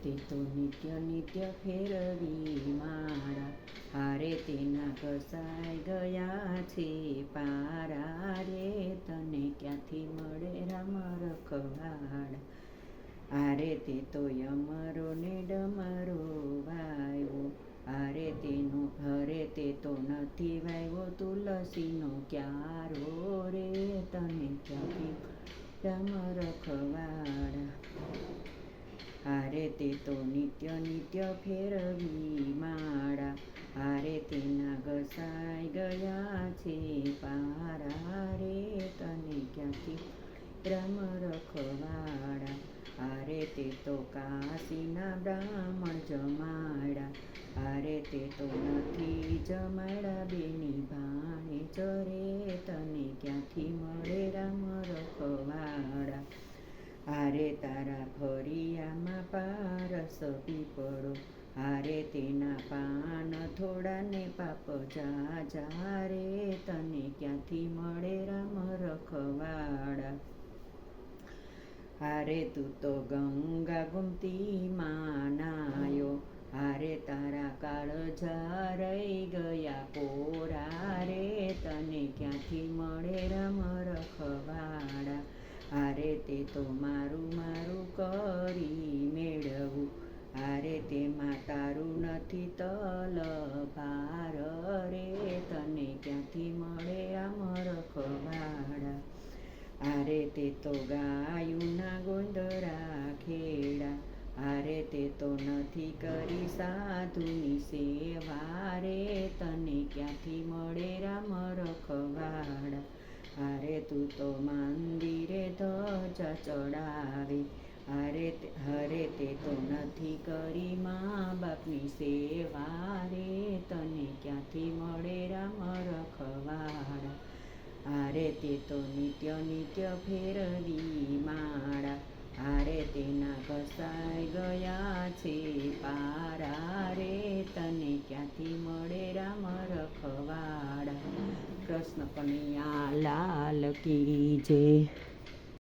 તે તો નિત્ય નિત્ય ફેરવી માળા, હારે તેના ઘસાઈ ગયા છે પારા રે, તને ક્યાંથી મળે રામ રખવાડા. આરે તે તો યમરો ને ડમરો વાવ્યો, હરે તે તો નથી વાવ્યો તુલસીનો ક્યારો રે, તને ક્યાંથી રામ રખવાડા. હારે તે તો નિત્ય નિત્ય ફેરવી માળા, હારે તેના ઘસાઈ ગયા છે પારા રે, તને ક્યાંથી રામ રખવાડા. હારે તે તો કાશીના બ્રાહ્મણ જમાડા, હારે તે તો નથી જમાડા બેની ભાણે ચરે, તને ક્યાંથી મળે રામ રખવાડા. હારે તારા ફરિયામાં પારસ પીપળો, હારે તેના પાન થોડા ને પાપ ઝાઝા રે, તને ક્યાંથી મળે રામ રખવાડા. હારે તું તો ગંગા ગુમતીમાં નાયો, હારે તારા કાળજા રહી ગયા કોરા રે, તને ક્યાંથી મળે રામ રખવાડા. હારે તે તો મારું મારું કરી મેળવું, હારે તેમાં તારું નથી તલ ભાર રે, તને ક્યાંથી મળે રામ રખવાડા. હારે તે તો ગાયુંના ગોંદરા ખેડા, હારે તે તો નથી કરી સાધુની સેવા રે, તને ક્યાંથી મળે રામ રખવાડા. હારે તું તો મંદિરે ધજા ચડાવે, હરે તે તો નથી કરી મા બાપની સેવા રે, તને ક્યાંથી મળે રામ રખવાડા. હારે તે તો નિત્ય નિત્ય ફેરવી માળા, હારે તેના ઘસાઈ ગયા છે પારા રે, તને ક્યાંથી મળે રામ રખવાડા. કૃષ્ણ કનૈયા લાલ કી જય.